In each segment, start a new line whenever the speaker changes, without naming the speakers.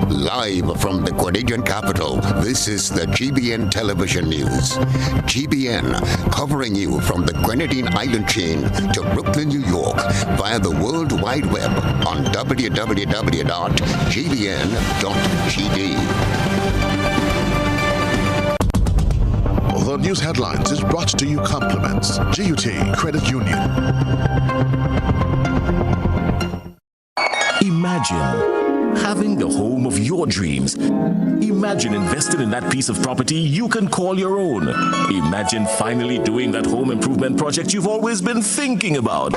Live from the Canadian capital, this is the GBN television news. GBN, covering you from the Grenadine Island chain to Brooklyn, New York, via the World Wide Web on www.gbn.gd.
The news headlines is brought to you compliments GUT Credit Union.
Imagine having the home of your dreams. Imagine investing in that piece of property you can call your own. Imagine finally doing that home improvement project you've always been thinking about.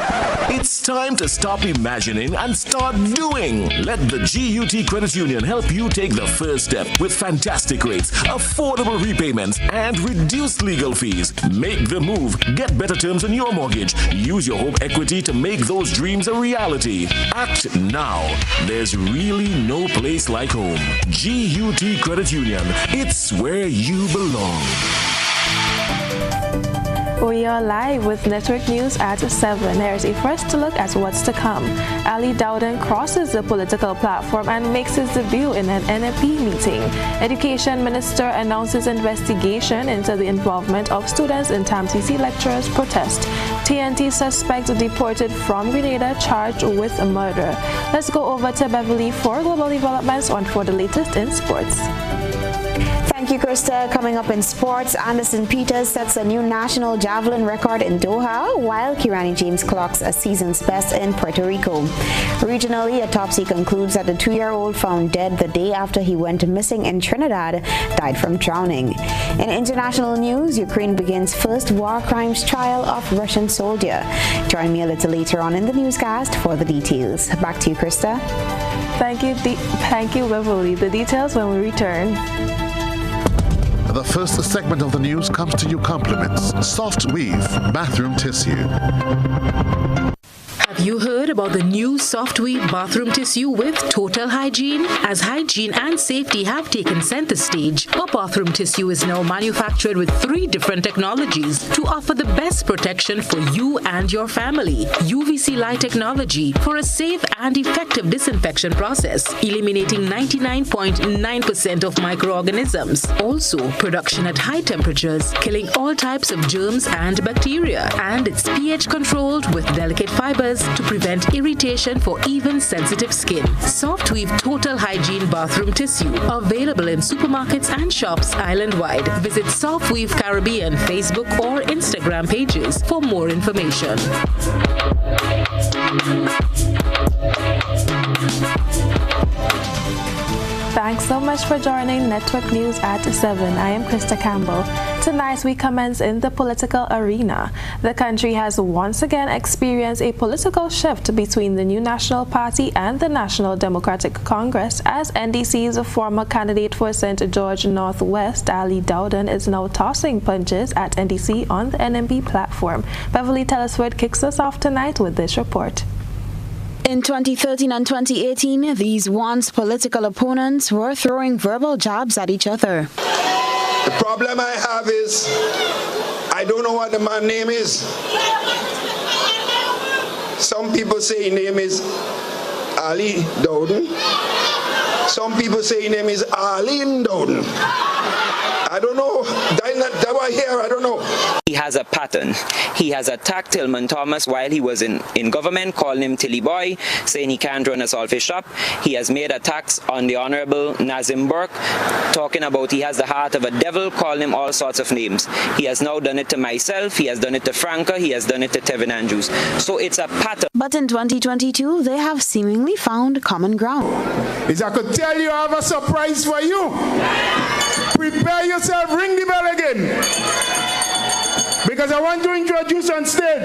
It's time to stop imagining and start doing. Let the GUT Credit Union help you take the first step with fantastic rates, affordable repayments, and reduced legal fees. Make the move. Get better terms on your mortgage. Use your home equity to make those dreams a reality. Act now. There's really no place like home. GUT Credit Union. It's where you belong.
We are live with Network News at 7. Here's a first look at what's to come. Ali Dowden crosses the political platform and makes his debut in an NFP meeting. Education Minister announces investigation into the involvement of students in TAMTC lecturers' protest. TNT suspect deported from Grenada charged with murder. Let's go over to Beverly for global developments on for the latest in sports.
Thank you, Krista. Coming up in sports, Anderson Peters sets a new national javelin record in Doha, while Kirani James clocks a season's best in Puerto Rico. Regionally, autopsy concludes that the 2-year-old found dead the day after he went missing in Trinidad died from drowning. In international news, Ukraine begins first war crimes trial of Russian soldier. Join me a little later on in the newscast for the details. Back to you, Krista.
Thank you, Beverly. The details when we return.
The first segment of the news comes to you compliments Soft Weave Bathroom Tissue.
Have you heard about the new Soft Weave bathroom tissue with total hygiene? As hygiene and safety have taken center stage, our bathroom tissue is now manufactured with 3 different technologies to offer the best protection for you and your family. UVC light technology for a safe and effective disinfection process, eliminating 99.9% of microorganisms. Also, production at high temperatures, killing all types of germs and bacteria. And it's pH controlled with delicate fibers to prevent irritation for even sensitive skin. Soft Weave Total Hygiene Bathroom Tissue. Available in supermarkets and shops island-wide. Visit Soft Weave Caribbean Facebook or Instagram pages for more information.
Thanks so much for joining Network News at 7. I am Krista Campbell. Tonight we commence in the political arena. The country has once again experienced a political shift between the new National Party and the National Democratic Congress as NDC's former candidate for St. George Northwest, Ali Dowden, is now tossing punches at NDC on the NMP platform. Beverly Telesford kicks us off tonight with this report.
In 2013 and 2018, these once political opponents were throwing verbal jabs at each other.
The problem I have is, I don't know what the man's name is. Some people say his name is Ali Dowden. Some people say his name is Arlene Dowden. I don't know. That was here. I don't know.
He has a pattern. He has attacked Tillman Thomas while he was in government, calling him Tilly Boy, saying he can't run a saltfish shop. He has made attacks on the Honorable Nazim Burke, talking about he has the heart of a devil, calling him all sorts of names. He has now done it to myself. He has done it to Franca. He has done it to Tevin Andrews. So it's a pattern.
But in 2022, they have seemingly found common ground.
Is I could tell you I have a surprise for you. Prepare yourself, ring the bell again. Because I want to introduce on stage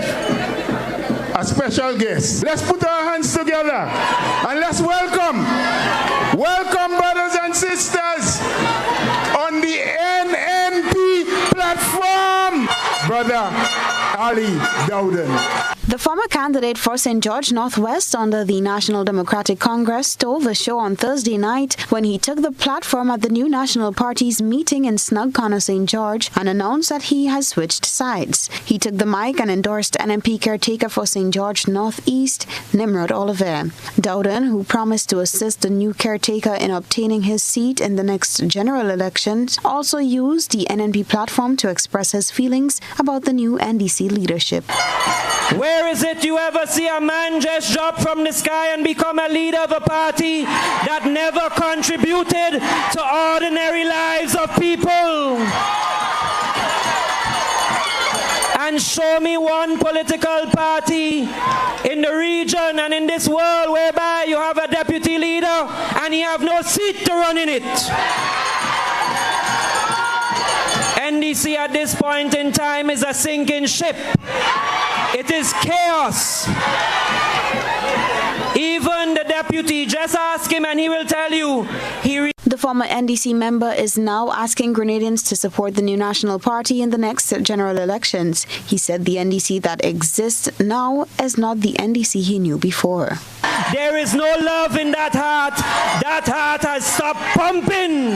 special guest. Let's put our hands together and let's welcome brothers and sisters on the NNP platform, Brother Ali Dowden.
The former candidate for St. George Northwest under the National Democratic Congress stole the show on Thursday night when he took the platform at the new National Party's meeting in Snug Corner, St. George, and announced that he has switched sides. He took the mic and endorsed NMP caretaker for St. George Northeast, Nimrod Oliver. Dowden, who promised to assist the new caretaker in obtaining his seat in the next general elections, also used the NNP platform to express his feelings about the new NDC leadership.
Where is it you ever see a man just drop from the sky and become a leader of a party that never contributed to ordinary lives of people? And show me one political party in the region and in this world whereby you have a deputy leader and you have no seat to run in it. NDC at this point in time is a sinking ship. It is chaos. Even the deputy, just ask him and he will tell you.
The former NDC member is now asking Grenadians to support the new National Party in the next general elections. He said the NDC that exists now is not the NDC he knew before.
There is no love in that heart. That heart has stopped pumping.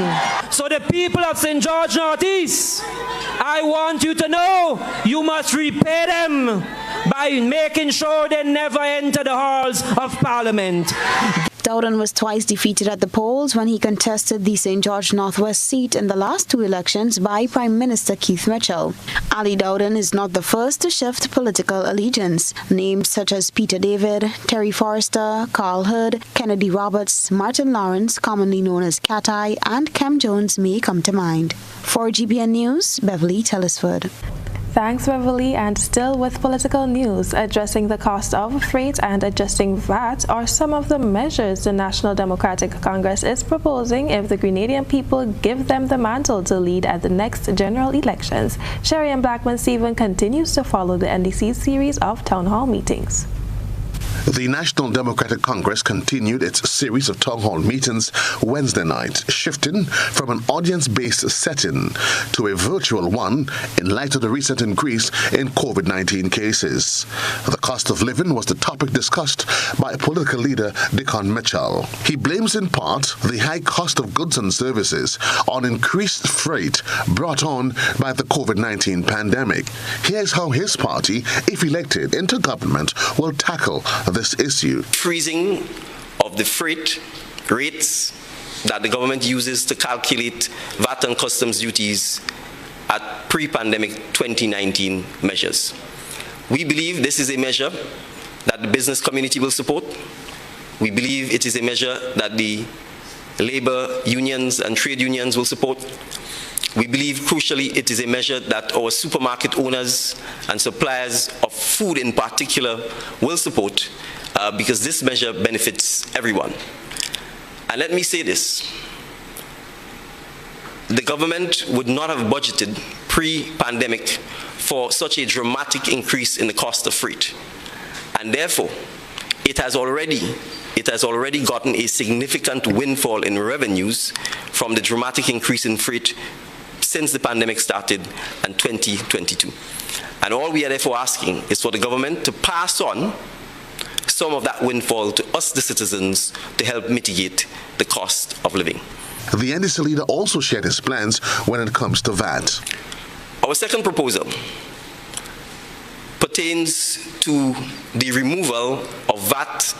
So the people of St. George Northeast, I want you to know you must repay them by making sure they never enter the halls of Parliament.
Dowden was twice defeated at the polls when he contested the St. George Northwest seat in the last two elections by Prime Minister Keith Mitchell. Ali Dowden is not the first to shift political allegiance. Names such as Peter David, Terry Forrester, Carl Hood, Kennedy Roberts, Martin Lawrence, commonly known as Cat Eye, and Cam Jones may come to mind. For GBN News, Beverly, Telesford.
Thanks, Beverly. And still with political news, addressing the cost of freight and adjusting VAT are some of the measures the National Democratic Congress is proposing if the Grenadian people give them the mantle to lead at the next general elections. Sherry and Blackman-Stephen continues to follow the NDC's series of town hall meetings.
The National Democratic Congress continued its series of town hall meetings Wednesday night, shifting from an audience-based setting to a virtual one in light of the recent increase in COVID-19 cases. The cost of living was the topic discussed by political leader Dickon Mitchell. He blames in part the high cost of goods and services on increased freight brought on by the COVID-19 pandemic. Here's how his party, if elected into government, will tackle this issue.
Freezing of the freight rates that the government uses to calculate VAT and customs duties at pre-pandemic 2019 measures. We believe this is a measure that the business community will support. We believe it is a measure that the labor unions and trade unions will support. We believe, crucially, it is a measure that our supermarket owners and suppliers of food in particular will support because this measure benefits everyone. And let me say this. The government would not have budgeted pre-pandemic for such a dramatic increase in the cost of freight. And therefore, it has already gotten a significant windfall in revenues from the dramatic increase in freight since the pandemic started in 2022. And all we are therefore asking is for the government to pass on some of that windfall to us, the citizens, to help mitigate the cost of living.
The NDC leader also shared his plans when it comes to VAT.
Our second proposal pertains to the removal of VAT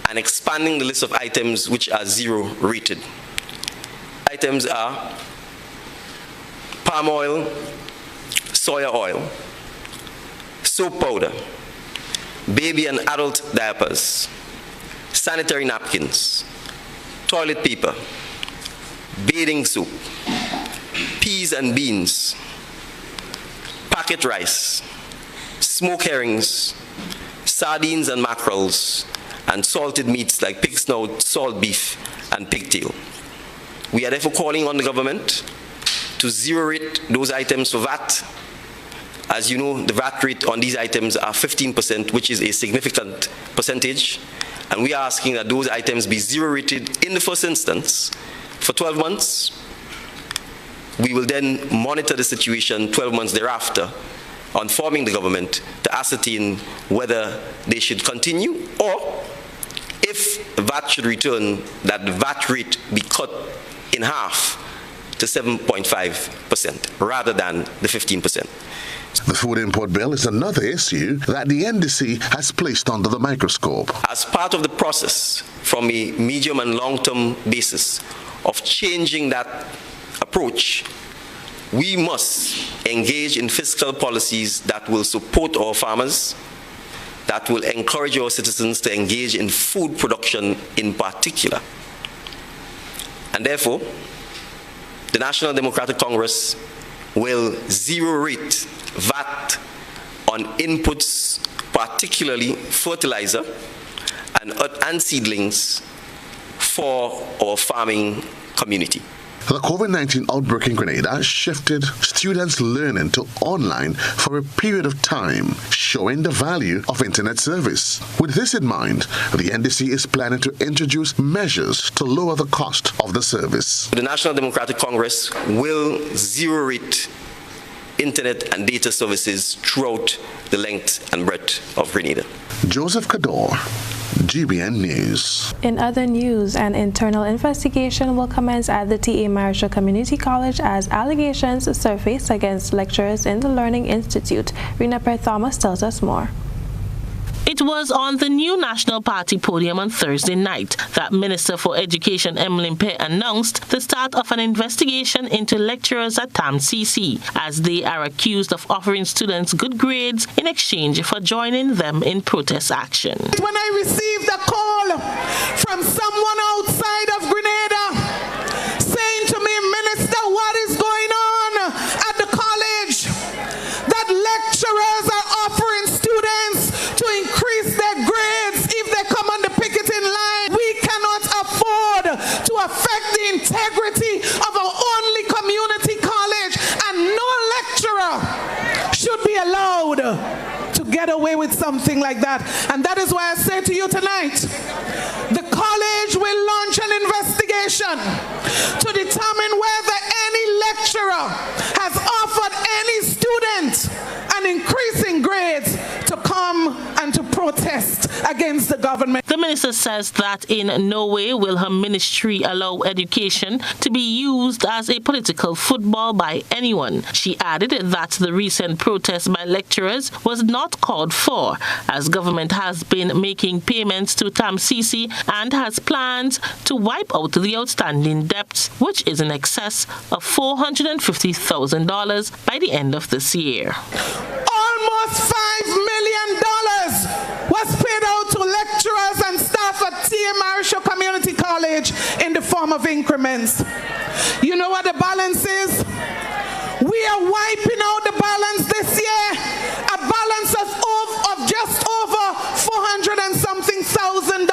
and expanding the list of items which are zero rated. Items are palm oil, soya oil, soap powder, baby and adult diapers, sanitary napkins, toilet paper, bathing soap, peas and beans, packet rice, smoked herrings, sardines and mackerels, and salted meats like pig snout, salt beef, and pigtail. We are therefore calling on the government to zero rate those items for VAT As you know, the VAT rate on these items are 15%, which is a significant percentage. And we are asking that those items be zero rated in the first instance for 12 months. We will then monitor the situation 12 months thereafter, informing the government to ascertain whether they should continue, or if VAT should return, that the VAT rate be cut in half to 7.5% rather than the 15%.
The food import bill is another issue that the NDC has placed under the microscope.
As part of the process from a medium and long-term basis of changing that approach, we must engage in fiscal policies that will support our farmers, that will encourage our citizens to engage in food production in particular. And therefore, the National Democratic Congress will zero rate VAT on inputs, particularly fertilizer and seedlings, for our farming community.
The COVID-19 outbreak in Grenada shifted students' learning to online for a period of time, showing the value of internet service. With this in mind, the NDC is planning to introduce measures to lower the cost of the service.
The National Democratic Congress will zero rate internet and data services throughout the length and breadth of Grenada.
Joseph Kador, GBN News.
In other news, an internal investigation will commence at the T.A. Marshall Community College as allegations surface against lecturers in the Learning Institute. Rena Thomas tells us more.
It was on the new National Party podium on Thursday night that Minister for Education Emmeline Pear announced the start of an investigation into lecturers at TAMCC, as they are accused of offering students good grades in exchange for joining them in protest action.
When I received a call from someone outside of Grenada saying to me, Minister, what is going on at the college? That lecturers are offering students to increase their grades if they come on the picketing line. We cannot afford to affect the integrity of our only community college, and no lecturer should be allowed to get away with something like that. And that is why I say to you tonight, the college will launch an investigation to determine whether any lecturer has offered any student an increase in grades to come and to protest against the government.
The minister says that in no way will her ministry allow education to be used as a political football by anyone. She added that the recent protest by lecturers was not called for, as government has been making payments to TAMCC and has plans to wipe out the outstanding debts, which is in excess of $450,000 by the end of this year.
Almost $5 million was paid out to lecturers and staff at T.A. Marshall Community College in the form of increments. You know what the balance is? We are wiping out the balance this year, a balance of just over $400 and something thousand.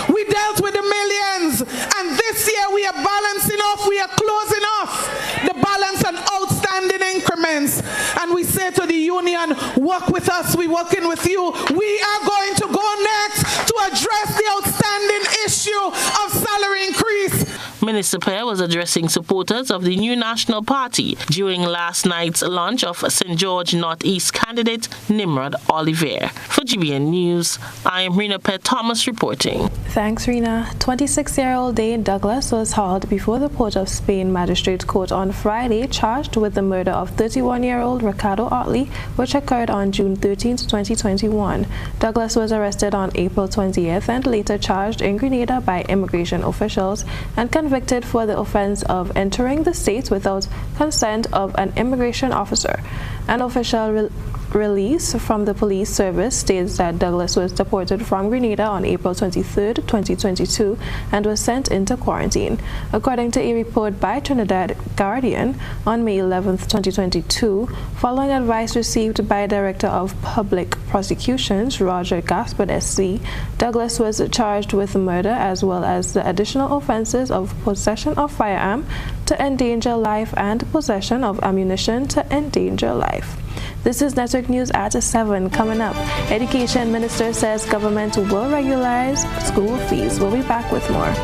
We dealt with the millions, and this year we are balancing off, we are closing off the balance on outstanding increments. And we say to the union, work with us, we're working with you. We are going to go next to address the outstanding issue of salary increase.
Minister Pear was addressing supporters of the new National Party during last night's launch of St. George Northeast candidate Nimrod Oliver. For GBN News, I am Rena Thomas reporting.
Thanks, Rena. 26-year-old Dane Douglas was hauled before the Port of Spain Magistrate Court on Friday, charged with the murder of 31-year-old Ricardo Otley, which occurred on June 13, 2021. Douglas was arrested on April 20th and later charged in Grenada by immigration officials and convicted for the offense of entering the state without consent of an immigration officer. An official release from the police service states that Douglas was deported from Grenada on April 23, 2022 and was sent into quarantine. According to a report by Trinidad Guardian on May 11, 2022, following advice received by Director of Public Prosecutions Roger Gaspard SC, Douglas was charged with murder as well as the additional offenses of possession of firearm to endanger life and possession of ammunition to endanger life. This is Network News at 7. Coming up, Education Minister says government will regularize school fees. We'll be back with more.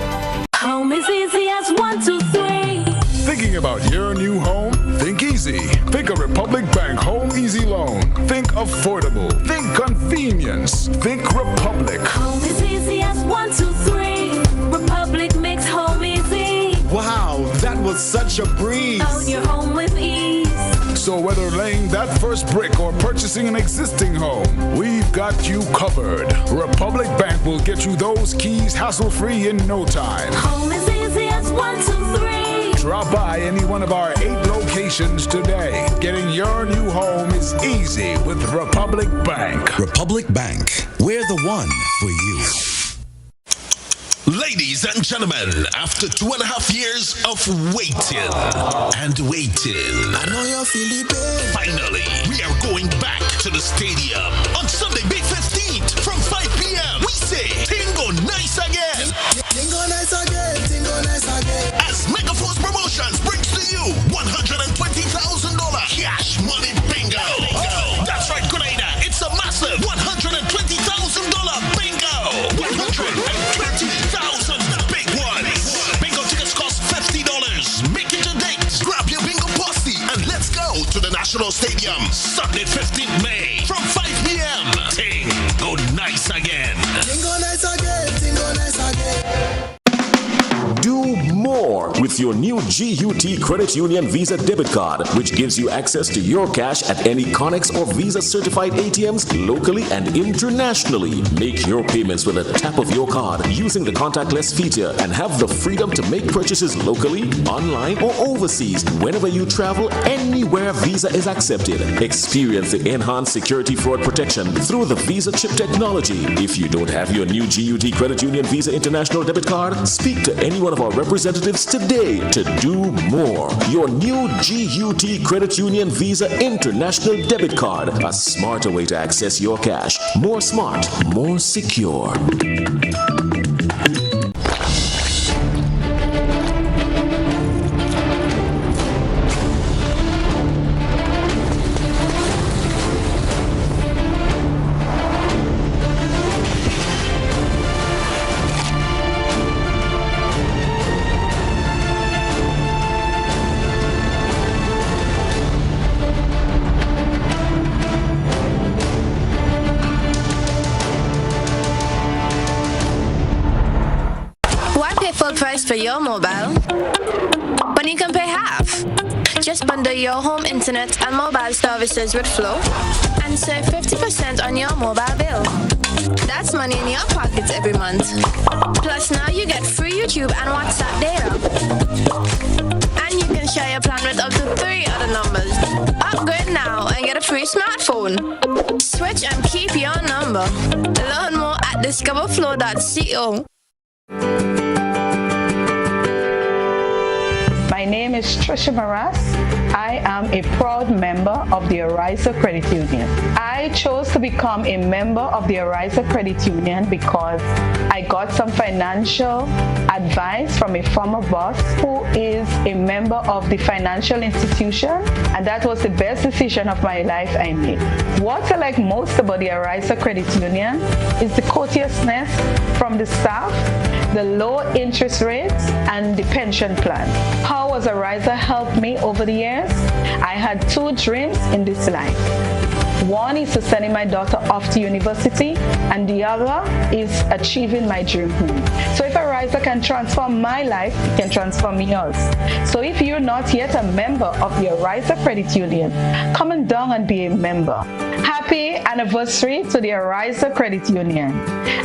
Home is easy as 1, 2, 3.
Thinking about your new home? Think easy. Think a Republic Bank Home Easy Loan. Think affordable. Think convenience. Think Republic.
Home is easy as 1, 2, 3. Republic makes home easy.
Wow, that was such a breeze.
Own your home with ease.
So whether laying that first brick or purchasing an existing home, we've got you covered. Republic Bank will get you those keys hassle-free in no time.
Home is easy as 1, 2, 3.
Drop by any one of our 8 locations today. Getting your new home is easy with Republic Bank.
Republic Bank, we're the one for you.
Ladies and gentlemen, after 2.5 years of waiting and waiting,
I know you're feeling pain.
Finally, we are going back to the stadium on Sunday, May 15th from 5 p.m. We say, Tingo Nice again.
Tingo Nice again, Tingo Nice again.
As Megaforce Promotions brings to you $120,000 cash money bingo. Oh. That's right, Grenada. It's a massive $120,000 bingo. 120,000 big ones. Bingo tickets cost $50. Make it a date. Grab your bingo posse and let's go to the National Stadium Sunday, 15th May from 5 p.m. Tingo Nice again.
Tingo Nice again. Tingo Nice again.
Do more with your new GUT Credit Union Visa debit card, which gives you access to your cash at any Connex or Visa certified ATMs locally and internationally. Make your payments with a tap of your card using the contactless feature and have the freedom to make purchases locally, online, or overseas whenever you travel, anywhere Visa is accepted. Experience the enhanced security fraud protection through the Visa chip technology. If you don't have your new GUT Credit Union Visa International debit card, speak to any one of our representatives today to do more. Your new GUT Credit Union Visa International debit card, a smarter way to access your cash. More smart, more secure.
For your mobile, but you can pay half. Just bundle your home internet and mobile services with Flow and save 50% on your mobile bill. That's money in your pocket every month. Plus now you get free YouTube and WhatsApp data. And you can share your plan with up to 3 other numbers. Upgrade now and get a free smartphone. Switch and keep your number. Learn more at discoverflow.co.
My name is Trisha Maras. I am a proud member of the Ariza Credit Union. I chose to become a member of the Ariza Credit Union because I got some financial advice from a former boss who is a member of the financial institution, and that was the best decision of my life I made. What I like most about the Ariza Credit Union is the courteousness from the staff, the low interest rates, and the pension plan. How has Ariza helped me over the years? I had 2 dreams in this life. One is to sending my daughter off to university, and the other is achieving my dream home. So if Ariza can transform my life, it can transform yours. So if you're not yet a member of the Ariza Credit Union, come on down and be a member. Happy anniversary to the Ariza Credit Union.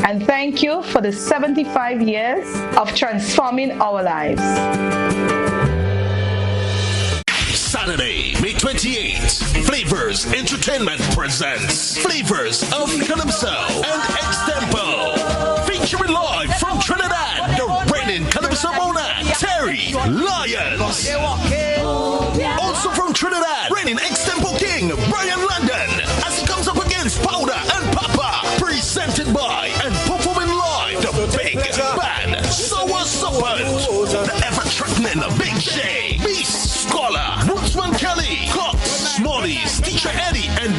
And thank you for the 75 years of transforming our lives.
Saturday, May 28th, Flavors Entertainment presents Flavors of Calypso and Extempo. Featuring live from Trinidad, the reigning Calypso monarch, Terry Lyons. Also from Trinidad, reigning Extempo king, Brian London, as he comes up against Powder and Papa. Presented by and performing live, the big band, Sour Serpent, the ever-threatening Big J, Beast Scholar, Woodsman Kelly, Cox, Smallies, Teacher Eddie, and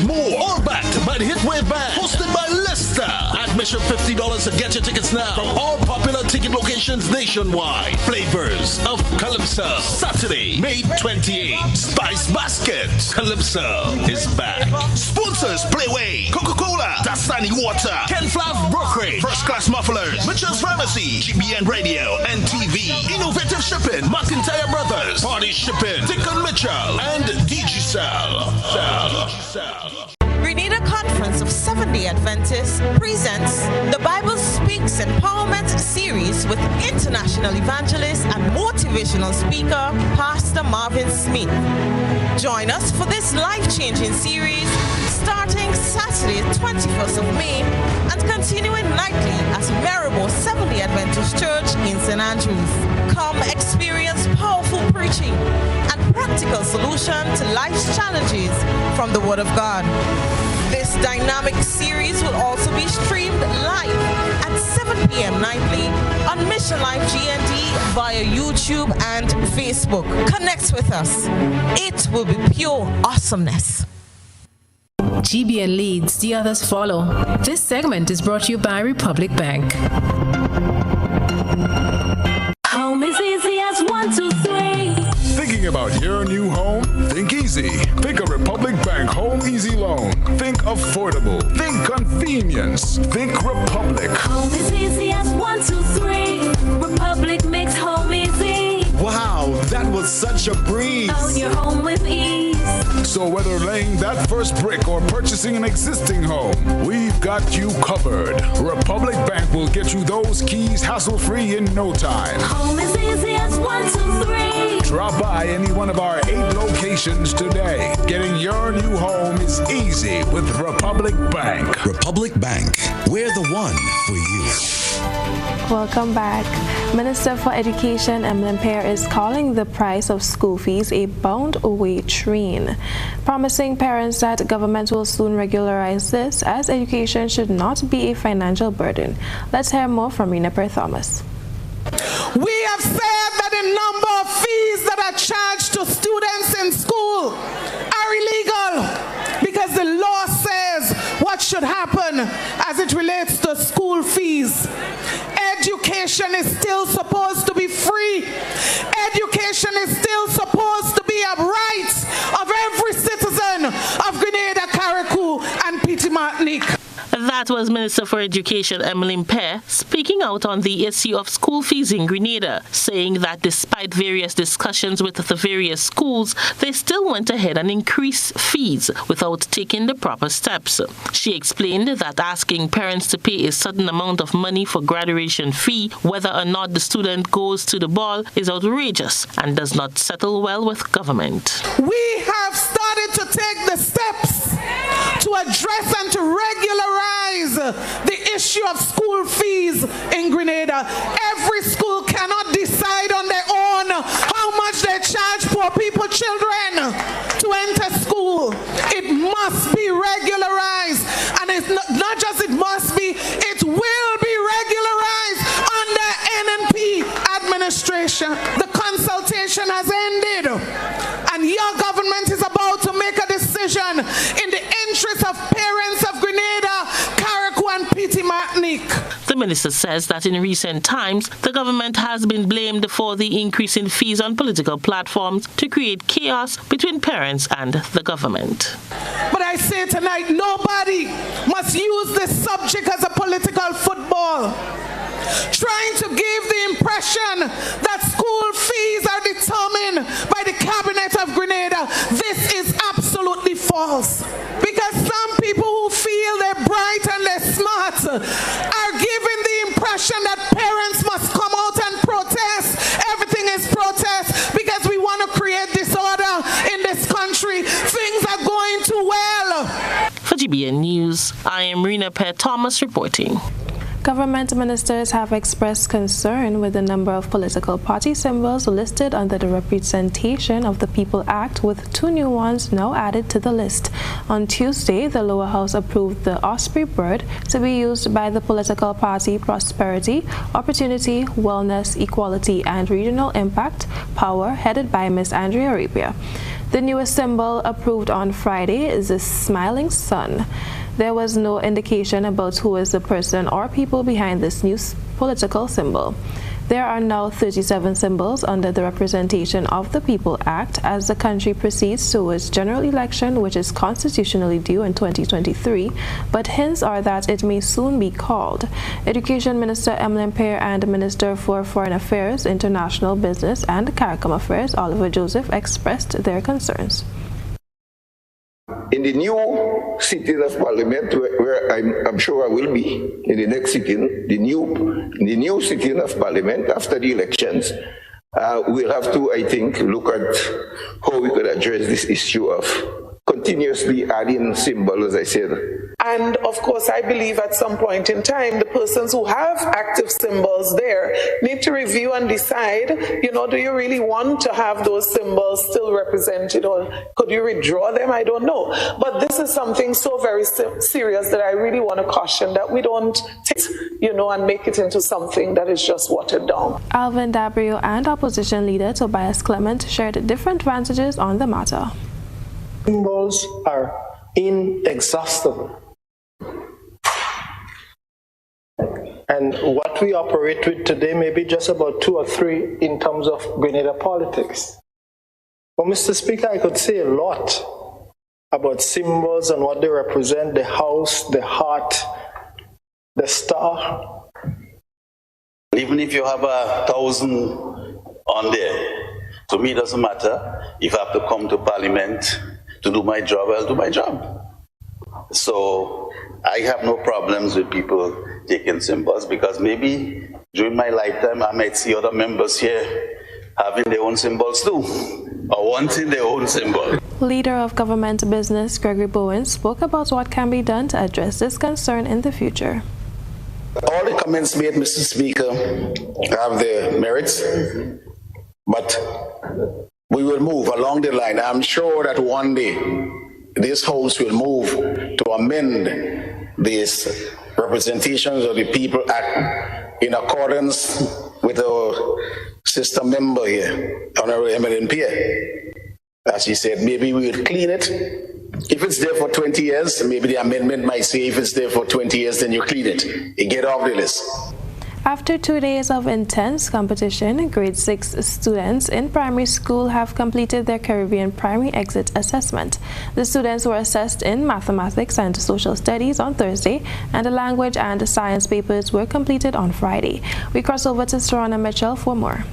Unified Hitwave Band, hosted by Lester. Admission $50 to get your tickets now from all popular ticket locations nationwide. Flavors of Calypso, Saturday, May 28th. Spice Basket, Calypso is back. Sponsors: Playway, Coca-Cola, Dasani Water, Ken Flav Brokerage, First Class Mufflers, Mitchell's Pharmacy, GBN Radio and TV, Innovative Shipping, McIntyre Brothers, Party Shipping, Dickon Mitchell, and Digicel.
Grenada Conference of Seventh-day Adventists presents the Bible Speaks Empowerment Series with international evangelist and motivational speaker, Pastor Marvin Smith. Join us for this life-changing series starting Saturday, 21st of May and continuing nightly at Maribor Seventh-day Adventist Church in St. Andrews. Come experience powerful preaching and practical solution to life's challenges from the Word of God. This dynamic series will also be streamed live at 7 p.m. nightly on Mission Life GND via YouTube and Facebook. Connect with us. It will be pure awesomeness.
GBN leads, the others follow. This segment is brought to you by Republic Bank.
Home is easy as 1, 2, 3.
Thinking about your new home? Think easy. Think a Republic Bank Home Easy Loan. Think affordable. Think convenience. Think Republic.
Home is easy as 1, 2, 3. Republic makes home easy.
Wow, that was such a breeze.
Own your home with ease.
So whether laying that first brick or purchasing an existing home, we've got you covered. Republic Bank will get you those keys hassle-free in no time.
Home is easy as 1, 2, 3.
Drop by any one of our 8 locations today. Getting your new home is easy with Republic Bank.
Republic Bank, we're the one for you.
Welcome back. Minister for Education Emily Pear is calling the price of school fees a bound-away train, promising parents that government will soon regularize this as education should not be a financial burden. Let's hear more from Rena Per-Thomas.
We have said that the number of fees that are charged to students in school are illegal because the law says what should happen as it relates to school fees. Education is still supposed to be free. Education is still supposed to be a right of every citizen of Grenada, Carriacou, and Petite Martinique.
That was Minister for Education Emily Pear speaking out on the issue of school fees in Grenada, saying that despite various discussions with the various schools, they still went ahead and increased fees without taking the proper steps. She explained that asking parents to pay a certain amount of money for graduation fee, whether or not the student goes to the ball, is outrageous and does not settle well with government.
We have started to take the steps to address and to regularize the issue of school fees in Grenada. Every school cannot decide on their own how much they charge poor people, children, to enter school. It must be regularized, and it's not just it must be, it will be regularized under NNP administration. The consultation has ended, and your government is about to make a decision in the interest of parents of Grenada, Carriacou, and Petite Martinique.
The minister says that in recent times, the government has been blamed for the increase in fees on political platforms to create chaos between parents and the government.
But I say tonight, nobody must use this subject as a political football, trying to give the impression that school fees are determined by the cabinet of Grenada. This is absolutely false, because some people who feel they're bright and they're smart are giving the impression that parents must come out and protest. Everything is protest because we want to create disorder in this country. Things are going too well.
For GBN News, I am Rena Per-Thomas reporting.
Government ministers have expressed concern with the number of political party symbols listed under the Representation of the People Act, with 2 new ones now added to the list. On Tuesday, the lower house approved the osprey bird to be used by the political party Prosperity, Opportunity, Wellness, Equality and Regional Impact Power, headed by Ms. Andrea Arabia. The newest symbol approved on Friday is the smiling sun. There was no indication about who is the person or people behind this new political symbol. There are now 37 symbols under the Representation of the People Act as the country proceeds towards general election, which is constitutionally due in 2023, but hints are that it may soon be called. Education Minister Emlyn Pear and Minister for Foreign Affairs, International Business and CARICOM Affairs, Oliver Joseph, expressed their concerns.
In the new sitting of Parliament, where I'm sure I will be in the next sitting, the new sitting of Parliament after the elections, we'll have to, I think, look at how we could address this issue of continuously adding symbols, as I said.
And of course, I believe at some point in time, the persons who have active symbols there need to review and decide, do you really want to have those symbols still represented, or could you withdraw them? I don't know. But this is something so very serious that I really want to caution that we don't take it, and make it into something that is just watered down.
Alvin Dabrio and opposition leader Tobias Clement shared different vantages on the matter.
Symbols are inexhaustible. And what we operate with today may be just about 2 or 3 in terms of Grenada politics. But Mr. Speaker, I could say a lot about symbols and what they represent: the house, the heart, the star.
Even if you have 1,000 on there, to me it doesn't matter. If I have to come to Parliament to do my job, I'll do my job. So I have no problems with people taking symbols, because maybe during my lifetime I might see other members here having their own symbols too, or wanting their own symbol.
Leader of Government Business Gregory Bowen spoke about what can be done to address this concern in the future.
All the comments made, Mr. Speaker, have their merits, but we will move along the line. I'm sure that one day this House will move to amend these Representations of the People Act in accordance with our sister member here, Honorable Emlyn Pear. As she said, maybe we will clean it. If it's there for 20 years, maybe the amendment might say if it's there for 20 years, then you clean it. You get off the list.
After 2 days of intense competition, grade 6 students in primary school have completed their Caribbean Primary Exit Assessment. The students were assessed in mathematics and social studies on Thursday, and the language and science papers were completed on Friday. We cross over to Serana Mitchell for more.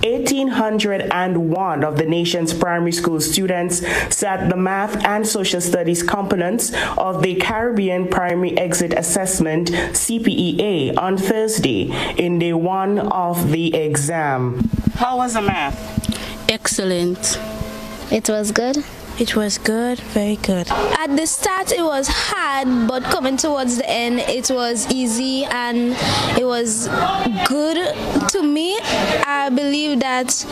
1,801 of the nation's primary school students sat the math and social studies components of the Caribbean Primary Exit Assessment (CPEA) on Thursday in day 1 of the exam.
How was the math?
Excellent.
It was good?
It was good, very good. At the start it was hard, but coming towards the end it was easy and it was good to me. I believe that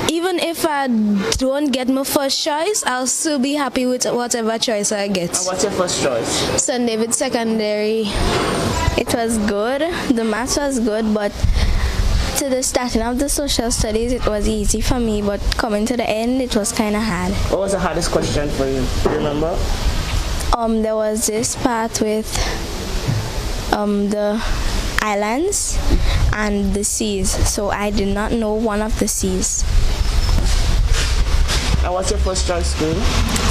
even if I don't get my first choice, I'll still be happy with whatever choice I get.
And what's your first choice?
St. David Secondary.
It was good. The math was good, but to the starting of the social studies, it was easy for me, but coming to the end, it was kind of hard.
What was the hardest question for you? Do you remember?
There was this part with the islands and the seas, so I did not know one of the seas.
And what's your first choice school?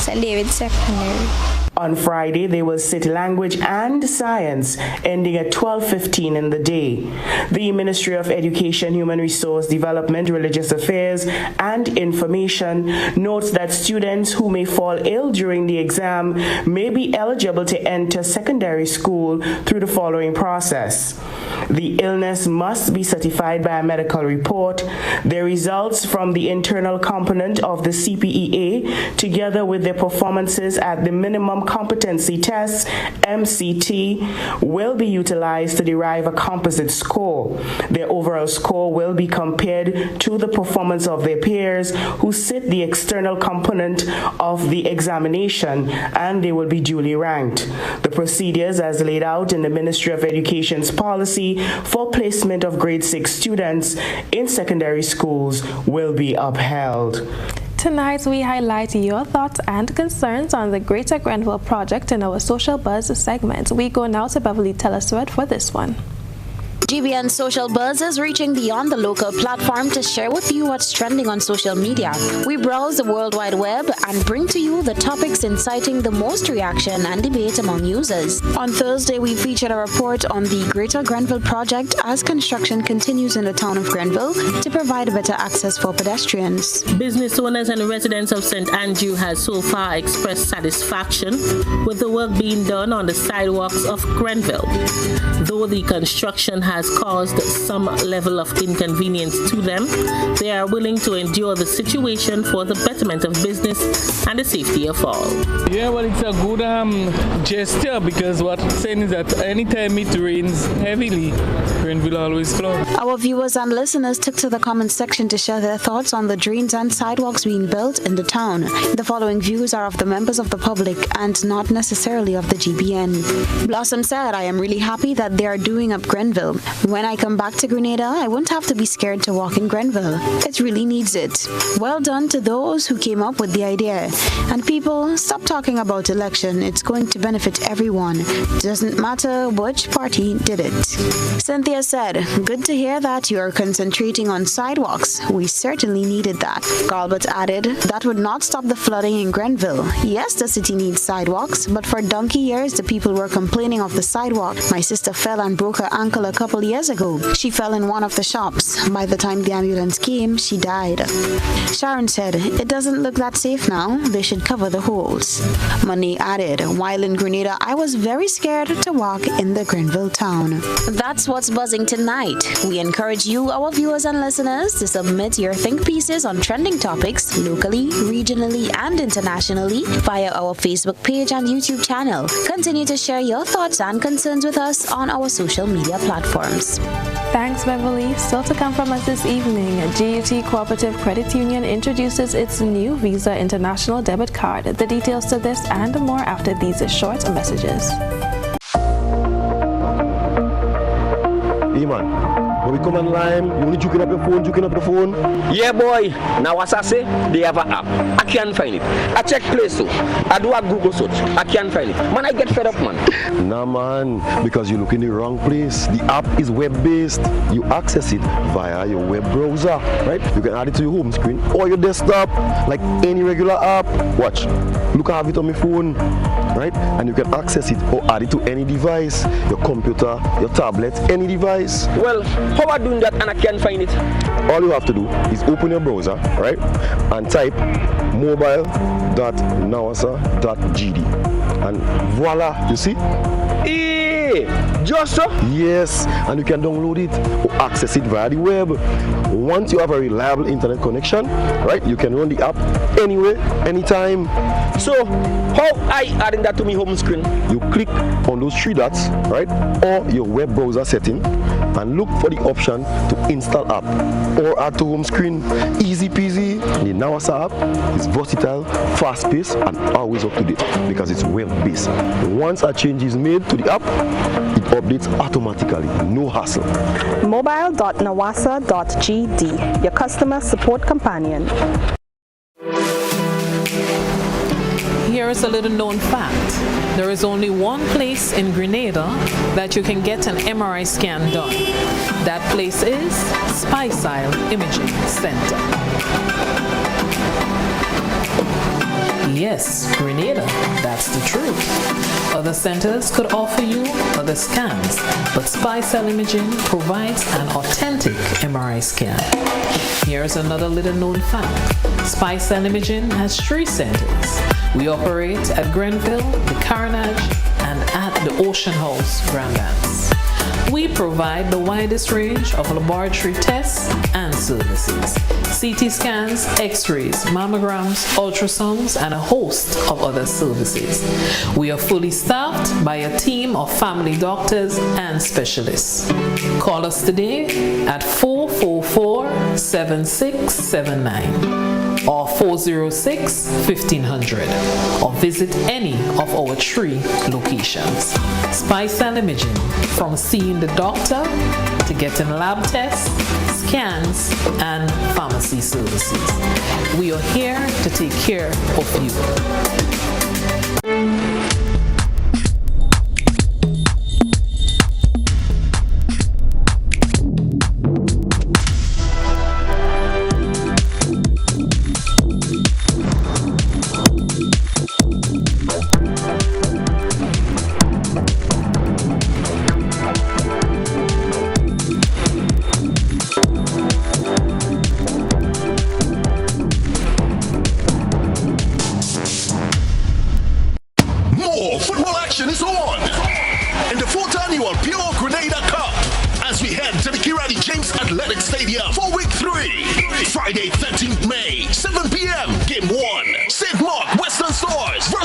St. David Secondary.
On Friday, there was City Language and Science, ending at 12:15 in the day. The Ministry of Education, Human Resource Development, Religious Affairs, and Information notes that students who may fall ill during the exam may be eligible to enter secondary school through the following process. The illness must be certified by a medical report. The results from the internal component of the CPEA, together with their performances at the minimum competency tests, MCT, will be utilized to derive a composite score. Their overall score will be compared to the performance of their peers who sit the external component of the examination, and they will be duly ranked. The procedures as laid out in the Ministry of Education's policy for placement of grade 6 students in secondary schools will be upheld.
Tonight, we highlight your thoughts and concerns on the Greater Grenville project in our Social Buzz segment. We go now to Beverly Telesford for this one.
GBN Social Buzz is reaching beyond the local platform to share with you what's trending on social media. We browse the World Wide Web and bring to you the topics inciting the most reaction and debate among users. On Thursday, we featured a report on the Greater Grenville project as construction continues in the town of Grenville to provide better access for pedestrians.
Business owners and residents of St. Andrew has so far expressed satisfaction with the work being done on the sidewalks of Grenville. Though the construction has caused some level of inconvenience to them, they are willing to endure the situation for the betterment of business and the safety of all.
Yeah, well, it's a good gesture, because what I'm saying is that anytime it rains heavily, Grenville always floods.
Our viewers and listeners took to the comment section to share their thoughts on the drains and sidewalks being built in the town. The following views are of the members of the public and not necessarily of the GBN. Blossom said, "I am really happy that they are doing up Grenville. When I come back to Grenada, I won't have to be scared to walk in Grenville. It really needs it. Well done to those who came up with the idea. And people, stop talking about election. It's going to benefit everyone. It doesn't matter which party did it." Cynthia said, "Good to hear that you are concentrating on sidewalks. We certainly needed that." Galbert added, "That would not stop the flooding in Grenville. Yes, the city needs sidewalks, but for donkey years, the people were complaining of the sidewalk. My sister fell and broke her ankle a couple years ago. She fell in one of the shops. By the time the ambulance came, she died." Sharon said, "It doesn't look that safe now. They should cover the holes." Money added, "While in Grenada, I was very scared to walk in the Grenville town." That's what's buzzing tonight. We encourage you, our viewers and listeners, to submit your think pieces on trending topics locally, regionally, and internationally via our Facebook page and YouTube channel. Continue to share your thoughts and concerns with us on our social media platforms.
Thanks, Beverly. Still to come from us this evening, GUT Cooperative Credit Union introduces its new Visa International Debit Card. The details to this and more after these short messages.
Hey man, when we come online, you only juking up the phone.
Yeah boy, now as I say, they have an app. I can't find it. I check Play Store. I do a Google search. I can't find it. Man, I get fed up, man.
Nah man, because you look in the wrong place. The app is web-based. You access it via your web browser, right? You can add it to your home screen or your desktop, like any regular app. Watch, look, I have it on my phone, right? And you can access it or add it to any device, your computer, your tablet, any device.
Well, how am I doing that and I can't find it?
All you have to do is open your browser, right? And type mobile.nawasa.gd. And voila, you see?
Just so?
Yes, and you can download it or access it via the web. Once you have a reliable internet connection, right, you can run the app anywhere, anytime.
So, how I adding that to my home screen?
You click on those three dots, right, or your web browser setting, and look for the option to install app or add to home screen. Easy peasy. The Nawasa app is versatile, fast-paced, and always up to date because it's web-based. Once a change is made to the app, it updates automatically, no hassle.
Mobile.nawasa.gd, your customer support companion.
Here is a little known fact. There is only one place in Grenada that you can get an MRI scan done. That place is Spicile Imaging Center. Yes, Grenada, that's the truth. Other centers could offer you other scans, but Spicile Imaging provides an authentic MRI scan. Here's another little known fact. Spicile Imaging has 3 centers. We operate at Grenville, the Carnage, and at the Ocean House, Grand Anse. We provide the widest range of laboratory tests and services. CT scans, x-rays, mammograms, ultrasounds, and a host of other services. We are fully staffed by a team of family doctors and specialists. Call us today at 444-7679. or 406-1500, or visit any of our 3 locations. Spice Cell Imaging, from seeing the doctor to getting lab tests, scans, and pharmacy services. We are here to take care of you.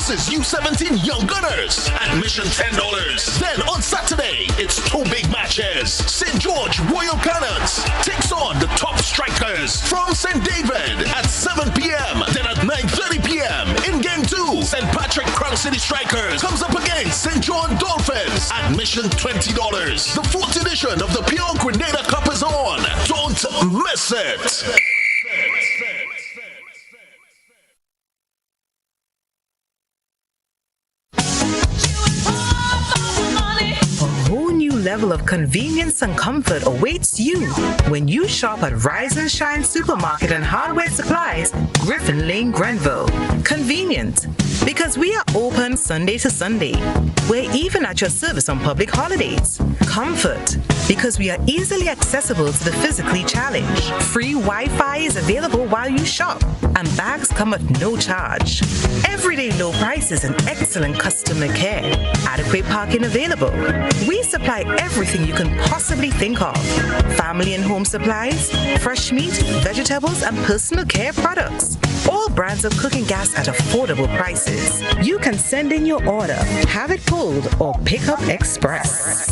U17 Young Gunners. Admission $10. Then on Saturday, it's 2 big matches. St. George Royal Cannons takes on the top strikers from St. David at 7 p.m. Then at 9:30 p.m. in Game 2, St. Patrick Crown City Strikers comes up against St. John Dolphins. Admission $20. The 4th edition of the Pure Grenada Cup is on. Don't miss it.
Level of convenience and comfort awaits you when you shop at Rise and Shine Supermarket and Hardware Supplies, Griffin Lane, Grenville. Convenient, because we are open Sunday to Sunday. We're even at your service on public holidays. Comfort, because we are easily accessible to the physically challenged. Free Wi-Fi is available while you shop, and bags come at no charge. Everyday low prices and excellent customer care. Adequate parking available. We supply everything you can possibly think of. Family and home supplies, fresh meat, vegetables, and personal care products. All brands of cooking gas at affordable prices. You can send in your order, have it pulled, or pick up express.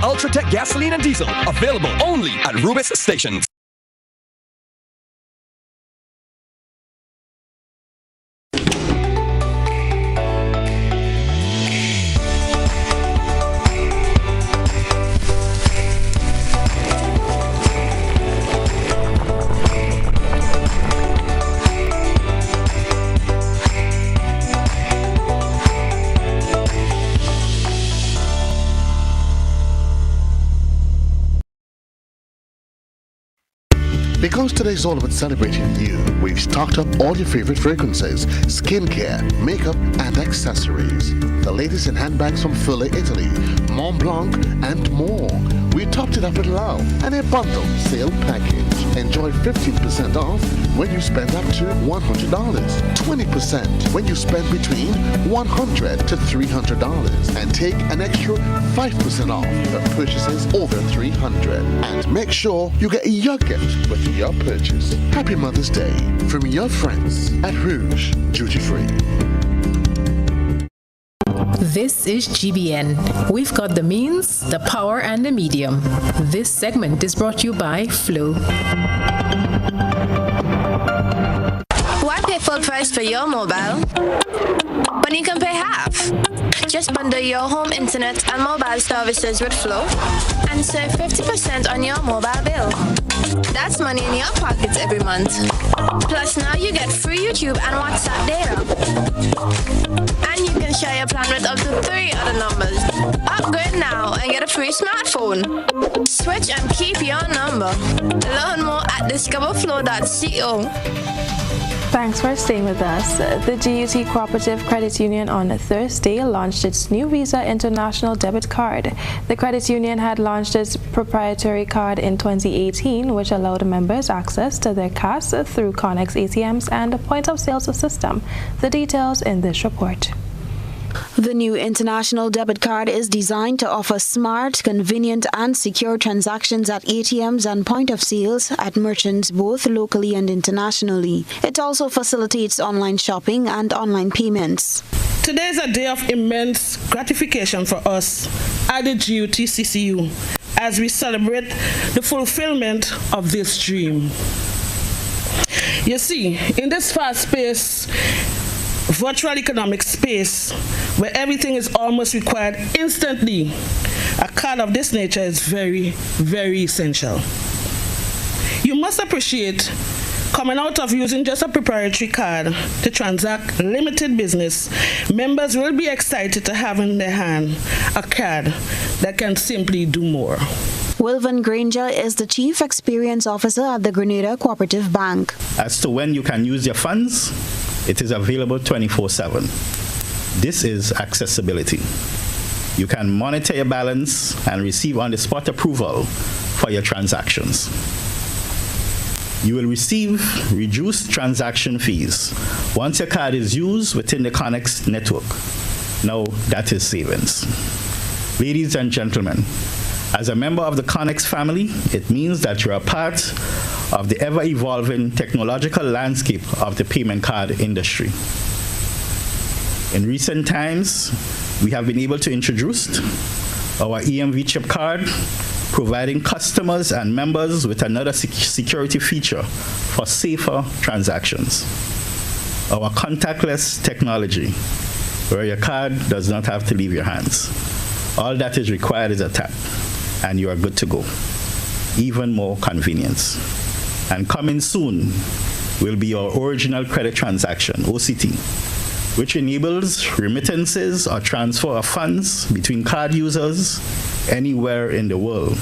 Ultratech gasoline and diesel, available only at Rubis stations.
Because today's all about celebrating you, we've stocked up all your favorite fragrances, skincare, makeup, and accessories. The latest in handbags from Furla, Italy, Mont Blanc, and more. We topped it up with love and a bundle sale package. Enjoy 15% off when you spend up to $100, 20% when you spend between $100 to $300, and take an extra 5% off for purchases over $300. And make sure you get your gift with your purchase. Happy Mother's Day from your friends at Rouge Duty Free.
This is GBN. We've got the means, the power, and the medium. This segment is brought to you by Flow.
Why pay full price for your mobile when you can pay half? Just bundle your home internet and mobile services with Flow and save 50% on your mobile bill. That's money in your pockets every month. Plus now you get free YouTube and WhatsApp data. And you can share your plan with up to 3 other numbers. Upgrade now and get a free smartphone. Switch and keep your number. Learn more at discoverflow.co.
Thanks for staying with us. The GUT Cooperative Credit Union on Thursday launched its new Visa International Debit Card. The credit union had launched its proprietary card in 2018, which allowed members access to their cash through Connex ATMs and a point-of-sale system. The details in this report.
The new international debit card is designed to offer smart, convenient and secure transactions at ATMs and point of sales at merchants both locally and internationally. It also facilitates online shopping and online payments.
Today is a day of immense gratification for us at the GUT-CCU as we celebrate the fulfillment of this dream. You see, in this fast-paced virtual economic space where everything is almost required instantly, a card of this nature is very, very essential. You must appreciate coming out of using just a proprietary card to transact limited business, members will be excited to have in their hand a card that can simply do more.
Wilvan Granger is the Chief Experience Officer at the Grenada Cooperative Bank.
As to when you can use your funds, it is available 24/7. This is accessibility. You can monitor your balance and receive on-the-spot approval for your transactions. You will receive reduced transaction fees once your card is used within the Connex network. Now that is savings. Ladies and gentlemen, as a member of the Connex family, it means that you are part of the ever-evolving technological landscape of the payment card industry. In recent times, we have been able to introduce our EMV chip card, providing customers and members with another security feature for safer transactions. Our contactless technology, where your card does not have to leave your hands. All that is required is a tap, and you are good to go. Even more convenience. And coming soon will be our original credit transaction, OCT, which enables remittances or transfer of funds between card users anywhere in the world.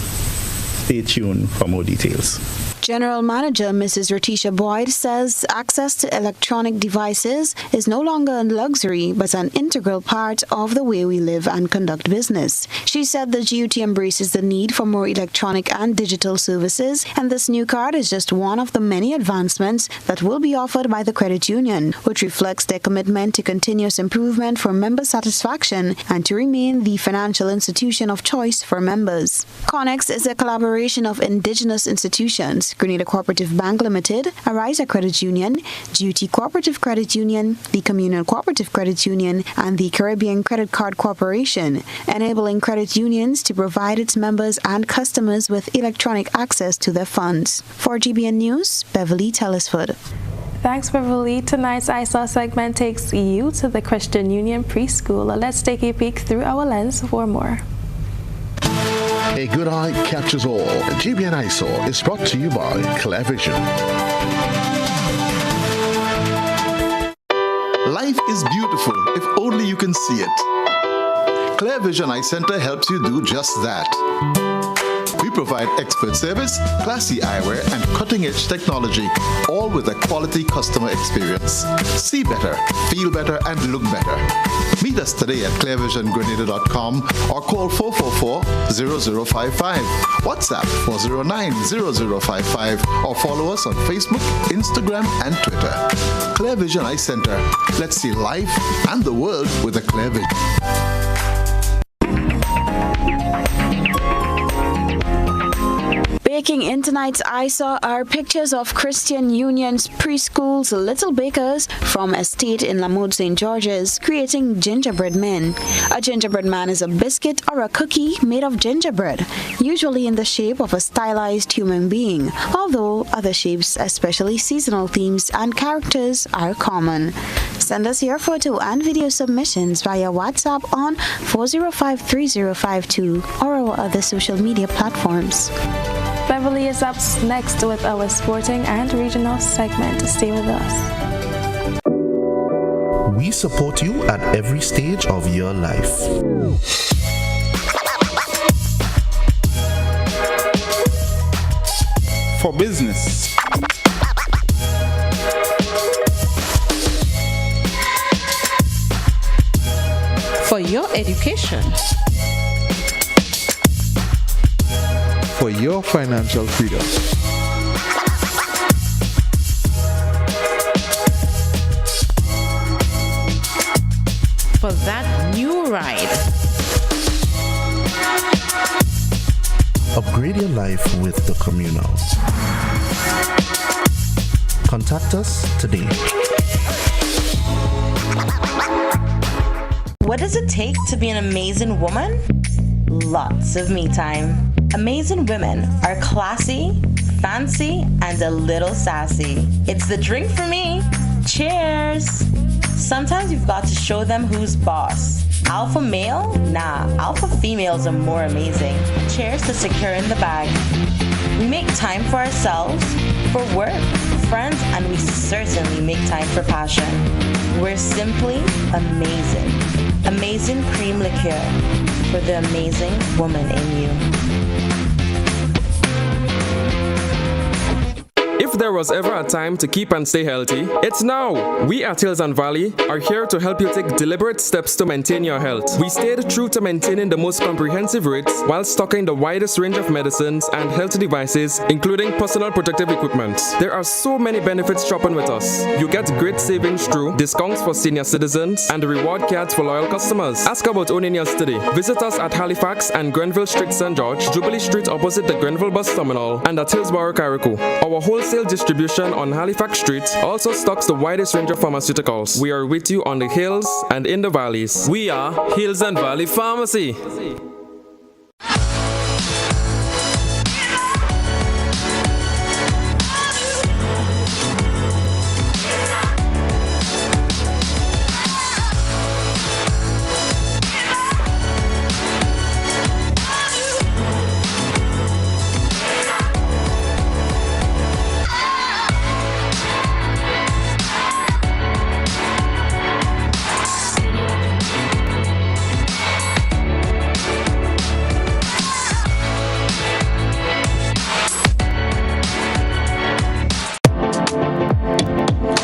Stay tuned for more details.
General Manager Mrs. Ratisha Boyd says access to electronic devices is no longer a luxury but an integral part of the way we live and conduct business. She said the GUT embraces the need for more electronic and digital services, and this new card is just one of the many advancements that will be offered by the credit union, which reflects their commitment to continuous improvement for member satisfaction and to remain the financial institution of choice for members. Connex is a collaboration of indigenous institutions, Grenada Cooperative Bank Limited, Arisa Credit Union, GUT Cooperative Credit Union, the Communal Cooperative Credit Union, and the Caribbean Credit Card Corporation, enabling credit unions to provide its members and customers with electronic access to their funds. For GBN News, Beverly, Telesford.
Thanks, Beverly. Tonight's ISA segment takes you to the Christian Union Preschool. Let's take a peek through our lens for more.
A good eye catches all. GBN ISO is brought to you by Clearvision.
Life is beautiful if only you can see it. Clearvision Eye Center helps you do just that. We provide expert service, classy eyewear, and cutting-edge technology, all with a quality customer experience. See better, feel better, and look better. Meet us today at clearvisiongrenada.com or call 444-0055, WhatsApp 409-0055, or follow us on Facebook, Instagram, and Twitter. Clearvision Eye Center. Let's see life and the world with a clear vision.
Baking in tonight's ISA are pictures of Christian Union's preschool's Little Bakers from a estate in Lamode, St. George's, creating gingerbread men. A gingerbread man is a biscuit or a cookie made of gingerbread, usually in the shape of a stylized human being, although other shapes, especially seasonal themes and characters, are common. Send us your photo and video submissions via WhatsApp on 405-3052 or our other social media platforms.
Beverly is up next with our sporting and regional segment. Stay with us.
We support you at every stage of your life.
For business,
for your education,
for your financial freedom,
for that new ride.
Upgrade your life with the Communal. Contact us today.
What does it take to be an amazing woman? Lots of me time. Amazing women are classy, fancy, and a little sassy. It's the drink for me. Cheers! Sometimes you've got to show them who's boss. Alpha male? Nah, alpha females are more amazing. Cheers to securing the bag. We make time for ourselves, for work, friends, and we certainly make time for passion. We're simply amazing. Amazing cream liqueur for the amazing woman in you.
If there was ever a time to keep and stay healthy, it's now! We at Hills and Valley are here to help you take deliberate steps to maintain your health. We stayed true to maintaining the most comprehensive rates while stocking the widest range of medicines and health devices, including personal protective equipment. There are so many benefits shopping with us. You get great savings through discounts for senior citizens and reward cards for loyal customers. Ask about owning yours today. Visit us at Halifax and Grenville Street, St. George, Jubilee Street opposite the Grenville Bus Terminal, and at Hillsborough, Carrico. Our wholesale distribution on Halifax Street also stocks the widest range of pharmaceuticals. We are with you on the hills and in the valleys. We are Hills and Valley Pharmacy.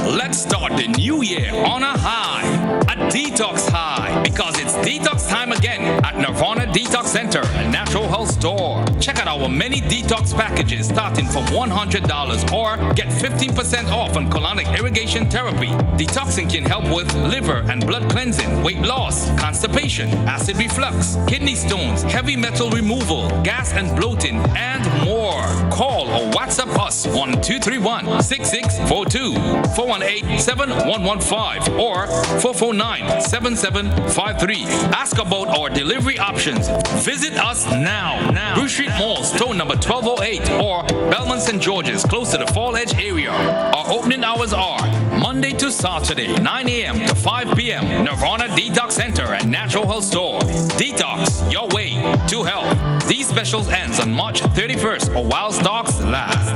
Let's start the new year on a high, a detox high, because it's detox time again at Nirvana Detox Center and Natural Health Store. Check out our many detox packages starting from $100 or get 15% off on colonic irrigation therapy. Detoxing can help with liver and blood cleansing, weight loss, constipation, acid reflux, kidney stones, heavy metal removal, gas and bloating, and more. Call or WhatsApp us on 231-6642, 418-7115, or 449-7753. Ask about our delivery options. Visit us now. Bruce Street Mall, store number 1208, or Belmont St. George's, close to the Fall Edge area. Our opening hours are Monday to Saturday, 9 a.m. to 5 p.m. Nirvana Detox Center and Natural Health Store. Detox your way to health. These specials ends on March 31st or while stocks last.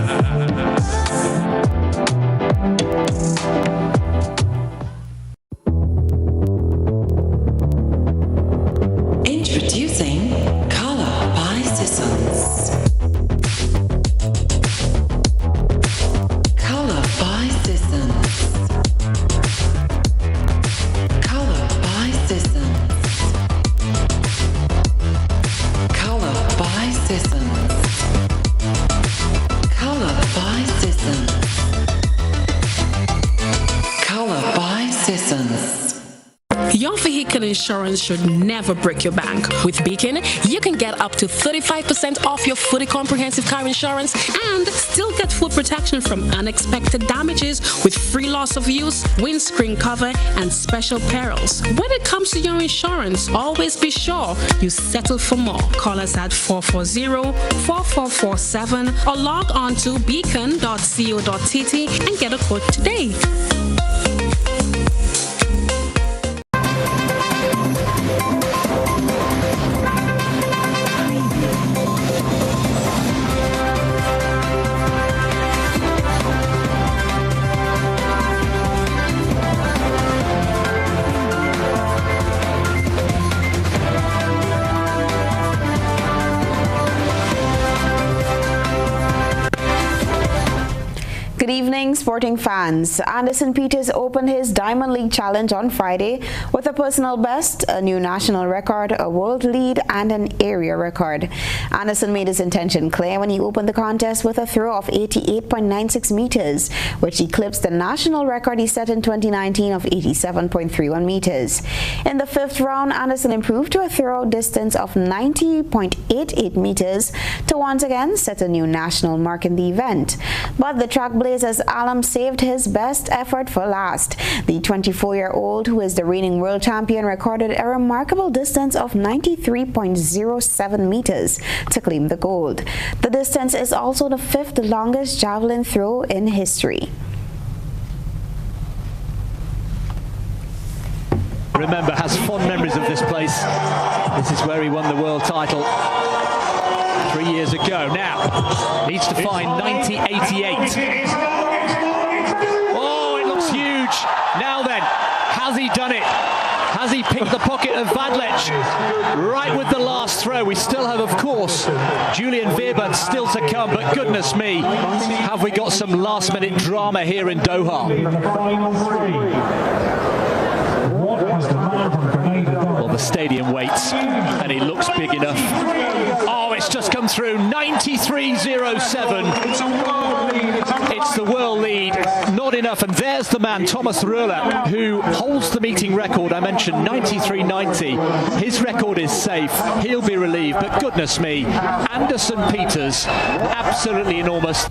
Introducing Color by Sissons. Color by Sissons. Color by Sissons. Color by Sissons. Color by Sissons. Color by Sissons.
Your vehicle insurance should never break your bank. With Beacon, you can get up to 35% off your fully comprehensive car insurance and still get full protection from unexpected damages with free loss of use, windscreen cover, and special perils. When it comes to your insurance, always be sure you settle for more. Call us at 440-4447 or log on to beacon.co.tt and get a quote today.
evening, sporting fans. Anderson Peters opened his Diamond League Challenge on Friday with a personal best, a new national record, a world lead, and an area record. Anderson made his intention clear when he opened the contest with a throw of 88.96 meters, which eclipsed the national record he set in 2019 of 87.31 meters. In the fifth round, Anderson improved to a throw distance of 90.88 meters to once again set a new national mark in the event. But the trailblazers alum saved his best effort for last. The 24-year-old, who is the reigning world champion, recorded a remarkable distance of 93.07 meters to claim the gold. The distance is also the fifth longest javelin throw in history.
Remember, has fond memories of this place. This is where he won the world title 3 years ago. Now, needs to find 90.88. Oh, it looks huge. Now then, has he done it? Has he picked the pocket of Vadlec? Right with the last throw. We still have, of course, Julian Veerman still to come, but goodness me, have we got some last-minute drama here in Doha. Well, the stadium waits, and he looks big enough. Oh, it's just come through, 93.07. It's the world lead, not enough. And there's the man, Thomas Röhler, who holds the meeting record. I mentioned 93.90. His record is safe. He'll be relieved. But goodness me, Anderson Peters, absolutely enormous.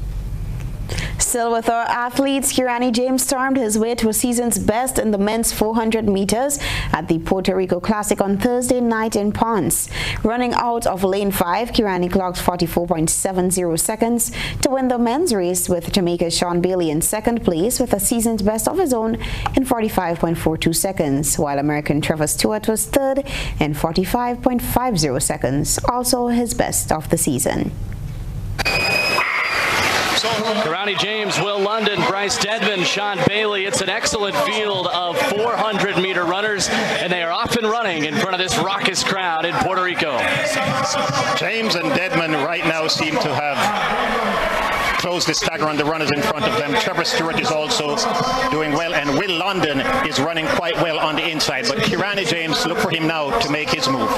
Still with our athletes, Kirani James stormed his way to a season's best in the men's 400 meters at the Puerto Rico Classic on Thursday night in Ponce. Running out of lane 5, Kirani clocked 44.70 seconds to win the men's race, with Jamaica's Sean Bailey in second place with a season's best of his own in 45.42 seconds, while American Trevor Stewart was third in 45.50 seconds, also his best of the season.
Kirani James, Will London, Bryce Dedman, Sean Bailey. It's an excellent field of 400-meter runners, and they are off and running in front of this raucous crowd in Puerto Rico.
James and Dedman right now seem to have closed the stagger on the runners in front of them. Trevor Stewart is also doing well, and Will London is running quite well on the inside. But Kirani James, look for him now to make his move.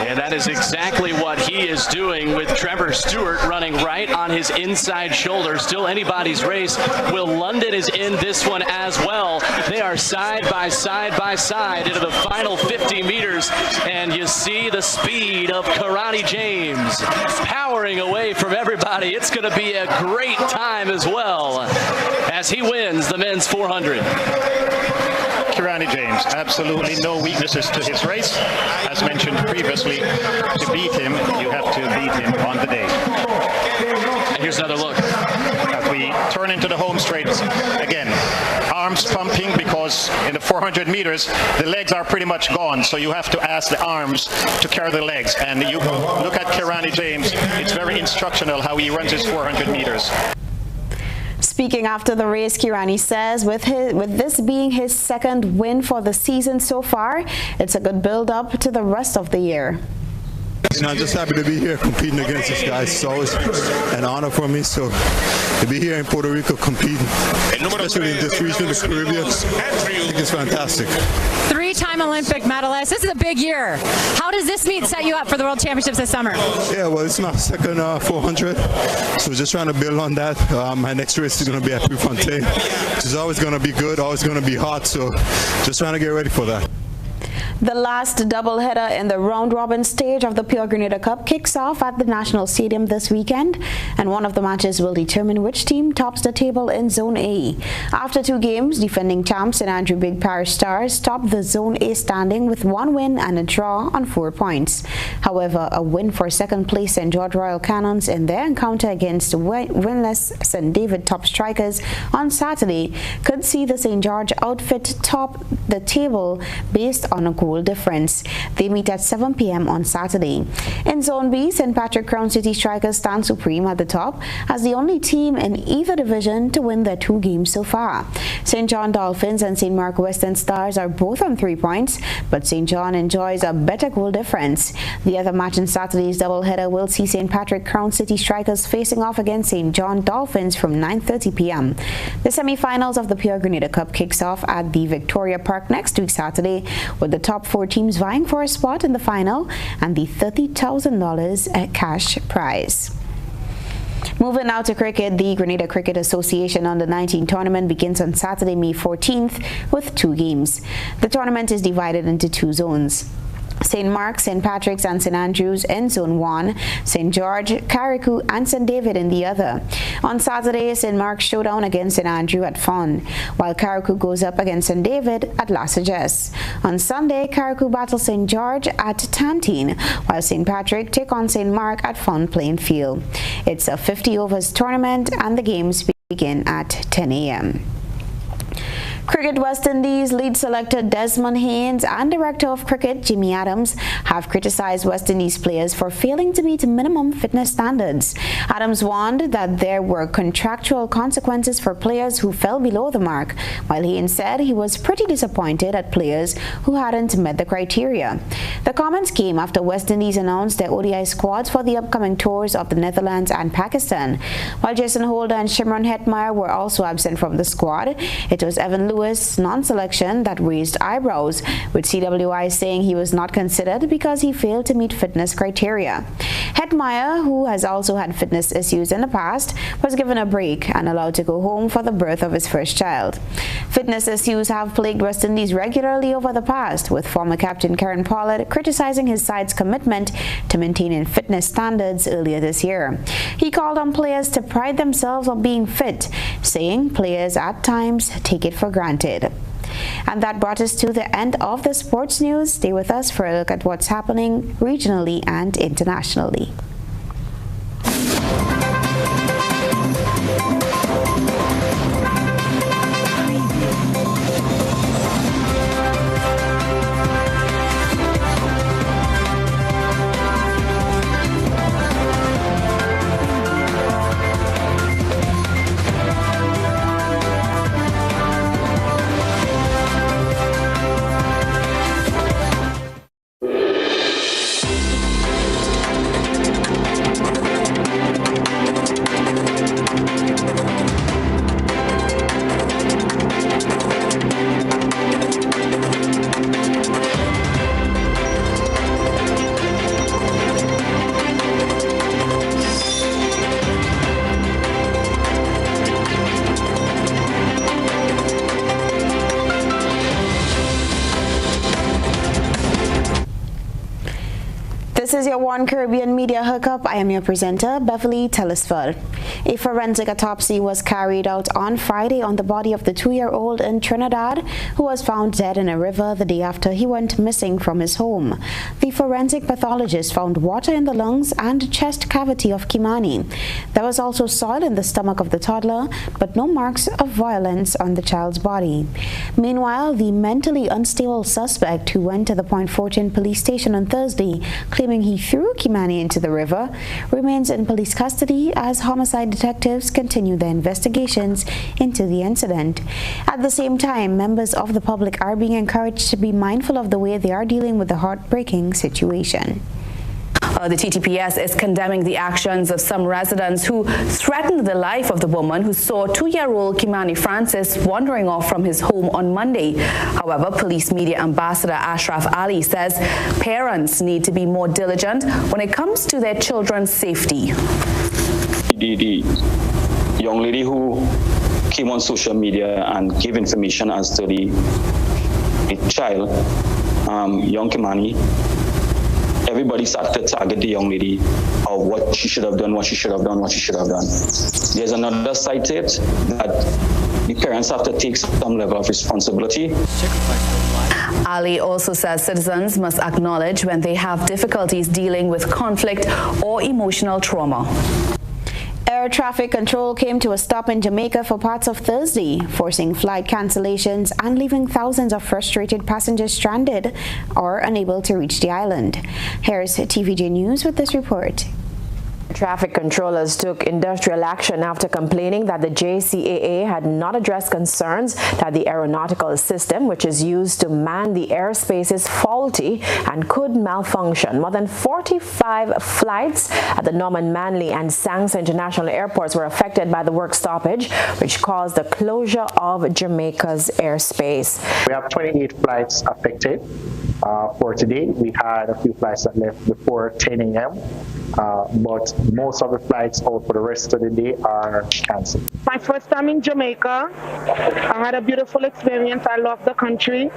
And that is exactly what he is doing, with Trevor Stewart running right on his inside shoulder. Still anybody's race. Will London is in this one as well. They are side by side by side into the final 50 meters, and you see the speed of Kirani James powering away from everybody. It's going to be a great time as well as he wins the men's 400.
Kirani James, absolutely no weaknesses to his race. As mentioned previously, to beat him, you have to beat him on the day.
And here's another look.
As we turn into the home straight, again, arms pumping, because in the 400 meters, the legs are pretty much gone, so you have to ask the arms to carry the legs. And you look at Kirani James, it's very instructional how he runs his 400 meters.
Speaking after the race, Kirani says with this being his second win for the season so far, it's a good build-up to the rest of the year.
You know, I'm just happy to be here competing against this guy. It's always an honor for me. So to be here in Puerto Rico competing, especially in this region, the Caribbean, I think it's fantastic.
Three-time Olympic medalist. This is a big year. How does this meet set you up for the World Championships this summer?
Yeah, well, it's my second 400, so just trying to build on that. My next race is going to be at Prefontaine, which is always going to be good, always going to be hot. So just trying to get ready for that.
The last doubleheader in the round-robin stage of the Pure Grenada Cup kicks off at the National Stadium this weekend, and one of the matches will determine which team tops the table in Zone A. After 2 games, defending champs St. Andrew Big Parish Stars topped the Zone A standing with 1 win and a draw on 4 points. However, a win for second place St. George Royal Cannons in their encounter against winless St. David Top Strikers on Saturday could see the St. George outfit top the table based on a goal goal difference. They meet at 7 p.m. on Saturday. In Zone B, St. Patrick Crown City Strikers stand supreme at the top as the only team in either division to win their 2 games so far. St. John Dolphins and St. Mark Western Stars are both on 3 points, but St. John enjoys a better goal difference. The other match in Saturday's doubleheader will see St. Patrick Crown City Strikers facing off against St. John Dolphins from 9:30 p.m. The semi-finals of the Pure Grenada Cup kicks off at the Victoria Park next week Saturday, with the top 4 teams vying for a spot in the final and the $30,000 cash prize. Moving now to cricket, the Grenada Cricket Association Under-19 tournament begins on Saturday, May 14th with 2 games. The tournament is divided into 2 zones. St. Mark's, St. Patrick's and St. Andrew's in Zone 1, St. George, Carriacou and St. David in the other. On Saturday, St. Mark's showdown against St. Andrew at Fon, while Carriacou goes up against St. David at La Sagesse. On Sunday, Carriacou battles St. George at Tantine, while St. Patrick take on St. Mark at Fon Plain Field. It's a 50 overs tournament and the games begin at 10 a.m. Cricket West Indies lead selector Desmond Haynes and Director of Cricket Jimmy Adams have criticized West Indies players for failing to meet minimum fitness standards. Adams warned that there were contractual consequences for players who fell below the mark, while Haynes said he was pretty disappointed at players who hadn't met the criteria. The comments came after West Indies announced their ODI squads for the upcoming tours of the Netherlands and Pakistan. While Jason Holder and Shimron Hetmeyer were also absent from the squad, it was Evan Lewis' non-selection that raised eyebrows, with CWI saying he was not considered because he failed to meet fitness criteria. Hetmeyer, who has also had fitness issues in the past, was given a break and allowed to go home for the birth of his first child. Fitness issues have plagued West Indies regularly over the past, with former captain Karen Pollard criticizing his side's commitment to maintaining fitness standards earlier this year. He called on players to pride themselves on being fit, saying players at times take it for granted. And that brought us to the end of the sports news. Stay with us for a look at what's happening regionally and internationally. This is your One Caribbean Media Hookup. I am your presenter, Beverly Telesford. A forensic autopsy was carried out on Friday on the body of the 2-year-old in Trinidad who was found dead in a river the day after he went missing from his home. The forensic pathologist found water in the lungs and chest cavity of Kimani. There was also soil in the stomach of the toddler, but no marks of violence on the child's body. Meanwhile, the mentally unstable suspect who went to the Point Fortune police station on Thursday claiming he threw Kimani into the river remains in police custody as homicide detectives continue their investigations into the incident. At the same time, members of the public are being encouraged to be mindful of the way they are dealing with the heartbreaking situation.
The TTPS is condemning the actions of some residents who threatened the life of the woman who saw 2-year-old Kimani Francis wandering off from his home on Monday. However, police media ambassador Ashraf Ali says parents need to be more diligent when it comes to their children's safety.
The young lady who came on social media and gave information as to the child, young Kimani, everybody started to target the young lady of what she should have done, what she should have done, what she should have done. There's another side to it that the parents have to take some level of responsibility.
Ali also says citizens must acknowledge when they have difficulties dealing with conflict or emotional trauma.
Air traffic control came to a stop in Jamaica for parts of Thursday, forcing flight cancellations and leaving thousands of frustrated passengers stranded or unable to reach the island. Here's TVJ News with this report.
Traffic controllers took industrial action after complaining that the JCAA had not addressed concerns that the aeronautical system, which is used to man the airspace, is faulty and could malfunction. More than 45 flights at the Norman Manley and Sanks International airports were affected by the work stoppage, which caused the closure of Jamaica's airspace.
We have 28 flights affected for today. We had a few flights that left before 10 a.m. But most of the flights out for the rest of the day are cancelled.
My first time in Jamaica. I had a beautiful experience. I love the country.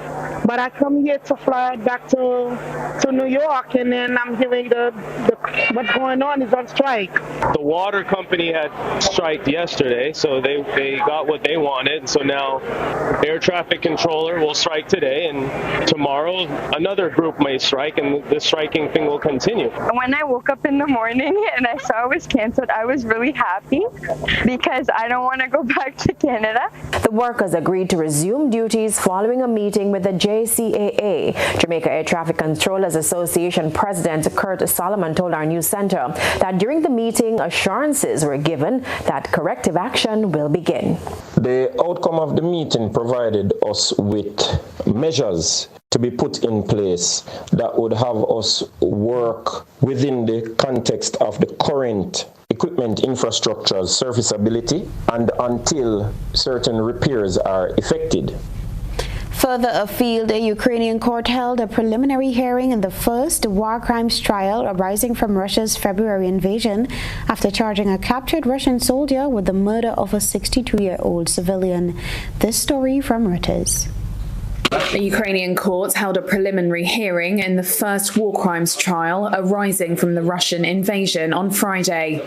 But I come here to fly back to New York, and then I'm hearing what's going on is on strike.
The water company had striked yesterday, so they got what they wanted. So now air traffic controller will strike today, and tomorrow another group may strike, and the striking thing will continue.
When I woke up in the morning and I saw it was canceled, I was really happy because I don't want to go back to Canada.
The workers agreed to resume duties following a meeting with the JCAA. Jamaica Air Traffic Controllers Association President Kurt Solomon told our news center that during the meeting, assurances were given that corrective action will begin.
The outcome of the meeting provided us with measures to be put in place that would have us work within the context of the current equipment infrastructure's serviceability and until certain repairs are effected.
Further afield, a Ukrainian court held a preliminary hearing in the first war crimes trial arising from Russia's February invasion after charging a captured Russian soldier with the murder of a 62-year-old civilian. This story from Reuters.
The Ukrainian court held a preliminary hearing in the first war crimes trial arising from the Russian invasion on Friday.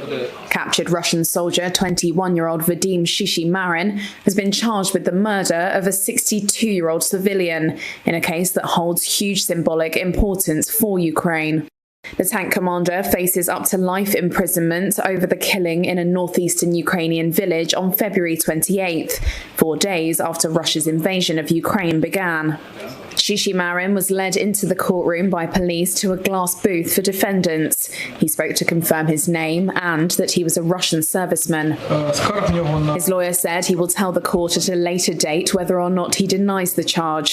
Captured Russian soldier 21-year-old Vadim Shishimarin has been charged with the murder of a 62-year-old civilian in a case that holds huge symbolic importance for Ukraine. The tank commander faces up to life imprisonment over the killing in a northeastern Ukrainian village on February 28th, 4 days after Russia's invasion of Ukraine began. Shishimarin was led into the courtroom by police to a glass booth for defendants. He spoke to confirm his name and that he was a Russian serviceman. His lawyer said he will tell the court at a later date whether or not he denies the charge.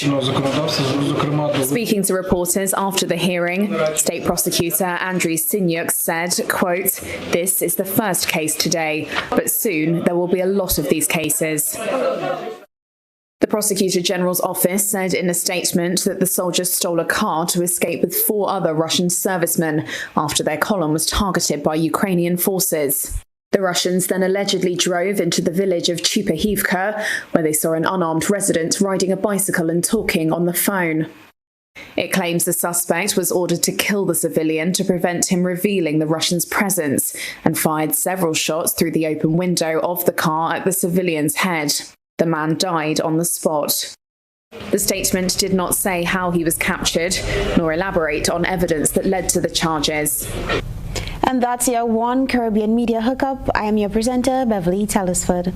Speaking to reporters after the hearing, State Prosecutor Andriy Sinyuk said, quote, "This is the first case today, but soon there will be a lot of these cases." The Prosecutor General's office said in a statement that the soldiers stole a car to escape with 4 other Russian servicemen after their column was targeted by Ukrainian forces. The Russians then allegedly drove into the village of Chupahivka, where they saw an unarmed resident riding a bicycle and talking on the phone. It claims the suspect was ordered to kill the civilian to prevent him revealing the Russians' presence and fired several shots through the open window of the car at the civilian's head. The man died on the spot. The statement did not say how he was captured, nor elaborate on evidence that led to the charges.
And that's your One Caribbean Media Hookup. I am your presenter, Beverly Telesford.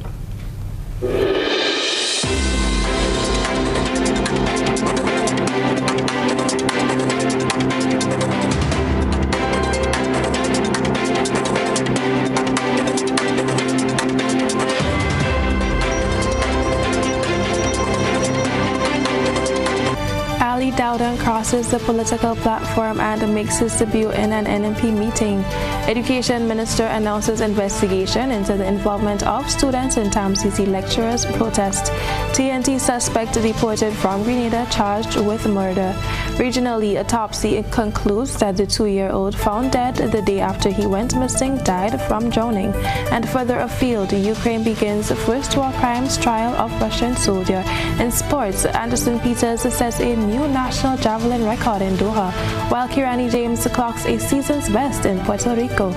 Dowden crosses the political platform and makes his debut in an NMP meeting. Education Minister announces investigation into the involvement of students in TAMCC lecturers' protest. TNT suspect deported from Grenada charged with murder. Regionally, autopsy concludes that the 2-year-old found dead the day after he went missing died from drowning. And further afield, Ukraine begins the first war crimes trial of Russian soldier. In sports, Anderson Peters sets a new national javelin record in Doha, while Kirani James clocks a season's best in Puerto Rico.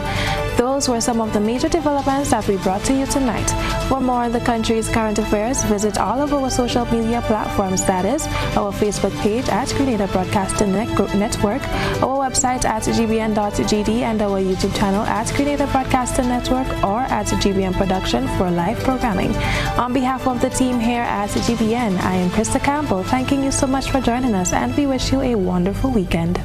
Those those were some of the major developments that we brought to you tonight. For more on the country's current affairs, visit all of our social media platforms, that is, our Facebook page at Grenada Broadcasting Network, our website at gbn.gd, and our YouTube channel at Grenada Broadcasting Network or at GBN Production for live programming. On behalf of the team here at GBN, I am Krista Campbell, thanking you so much for joining us, and we wish you a wonderful weekend.